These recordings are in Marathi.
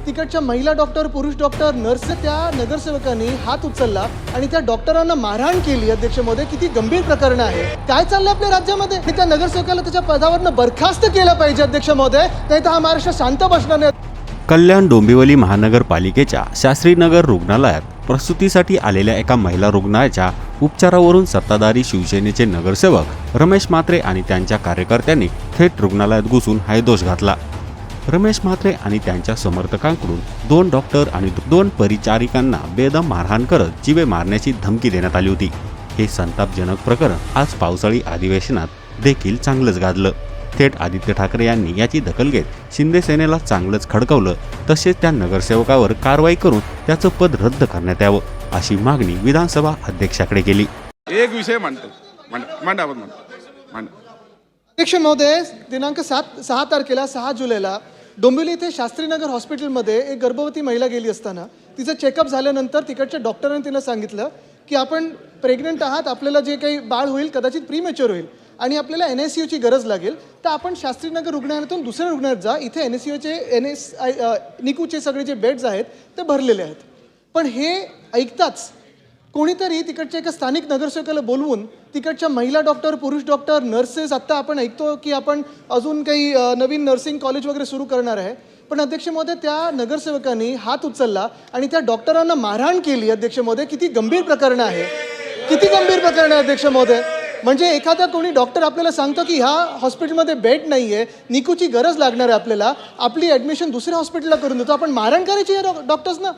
तिकडच्या महिला डॉक्टर, पुरुष डॉक्टर, नर्स, त्या नगरसेवकांनी हात उचलला आणि त्या डॉक्टरांना मारहाण केली. अध्यक्ष महोदय, किती गंभीर प्रकरण आहे. काय चाललंय आपल्या राज्यामध्ये? त्या नगरसेवकाला त्याच्या पदावरनं बरखास्त केलं पाहिजे अध्यक्ष महोदय, नाही तर हा महाराष्ट्र शांत बसणार नाही. कल्याण डोंबिवली महानगरपालिकेच्या शास्त्रीनगर रुग्णालयात प्रसूतीसाठी आलेल्या एका महिला रुग्णाच्या उपचारावरून सत्ताधारी शिवसेनेचे नगरसेवक रमेश म्हात्रे आणि त्यांच्या कार्यकर्त्यांनी थेट रुग्णालयात घुसून हैदोस घातला. रमेश म्हात्रे आणि त्यांच्या समर्थकांकडून 2 डॉक्टर आणि 2 परिचारिकांना बेदम मारहाण करत जीवे मारण्याची धमकी देण्यात आली होती. हे संतापजनक प्रकरण आज पावसाळी अधिवेशनात देखील चांगलंच गाजलं. थेट आदित्य ठाकरे यांनी याची दखल घेत शिंदे सेनेला चांगलंच खडकवलं. तसेच त्या नगरसेवकावर कारवाई करून त्याचं पद रद्द करण्यात यावं अशी मागणी विधानसभा अध्यक्षाकडे केली. एक विषय मांडतो. अध्यक्ष महोदय, दिनांक 6 तारखेला 6 जुलैला डोंबिवली येथे शास्त्रीनगर हॉस्पिटलमध्ये एक गर्भवती महिला गेली असताना तिचं चेकअप झाल्यानंतर तिकडच्या डॉक्टरांनी तिला सांगितलं की आपण प्रेग्नंट आहात, आपल्याला जे काही बाळ होईल कदाचित प्रीमॅच्युअर होईल आणि आपल्याला NICUची गरज लागेल, तर आपण शास्त्रीनगर रुग्णालयातून दुसऱ्या रुग्णालयात जा. इथे निकूचे सगळे जे बेड्स आहेत ते भरलेले आहेत. पण हे ऐकताच कोणीतरी तिकडच्या एका स्थानिक नगरसेवकाला बोलवून तिकडच्या महिला डॉक्टर, पुरुष डॉक्टर, नर्सेस, आत्ता आपण ऐकतो की आपण अजून काही नवीन नर्सिंग कॉलेज वगैरे सुरू करणार आहे. पण अध्यक्ष महोदय, त्या नगरसेवकांनी हात उचलला आणि त्या डॉक्टरांना मारहाण केली. अध्यक्ष महोदय, किती गंभीर प्रकरण आहे, किती गंभीर प्रकरण आहे अध्यक्ष महोदय. म्हणजे एखादा कोणी डॉक्टर आपल्याला सांगतो की ह्या हॉस्पिटलमध्ये बेड नाही आहे, निकूची गरज लागणार आहे आपल्याला, आपली ॲडमिशन दुसऱ्या हॉस्पिटलला करून देतो. आपण मारहाण करायची या डॉक्टर्सना,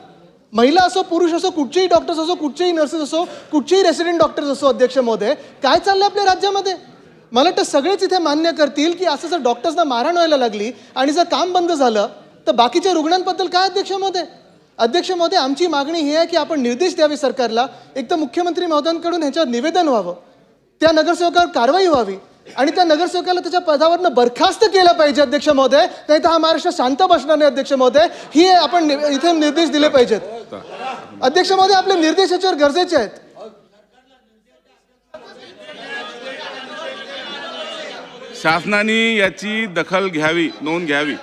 महिला असो, पुरुष असो, कुठचेही डॉक्टर्स असो, कुठचेही नर्सेस असो, कुठचेही रेसिडेंट डॉक्टर्स असो. अध्यक्ष महोदय, काय चाललं आपल्या राज्यामध्ये? मला वाटतं सगळेच इथे मान्य करतील की असं जर डॉक्टर्सना मारहाण व्हायला लागली आणि जर काम बंद झालं तर बाकीच्या रुग्णांबद्दल काय अध्यक्ष महोदय? अध्यक्ष महोदय, आमची मागणी ही आहे की आपण निर्देश द्यावे सरकारला. एक तर मुख्यमंत्री महोदयांकडून ह्याच्यावर निवेदन व्हावं, त्या नगरसेवकावर कारवाई व्हावी आणि त्या नगरसेवकाला त्याच्या पदावरनं बरखास्त केलं पाहिजे अध्यक्ष महोदय, नाही तर हा महाराष्ट्र शांत बसणार नाही अध्यक्ष महोदय. ही आपण इथे निर्देश दिले पाहिजेत अध्यक्ष महोदय. आपले निर्देश याच्यावर गरजेचे आहेत. शासनाने याची दखल घ्यावी, नोंद घ्यावी.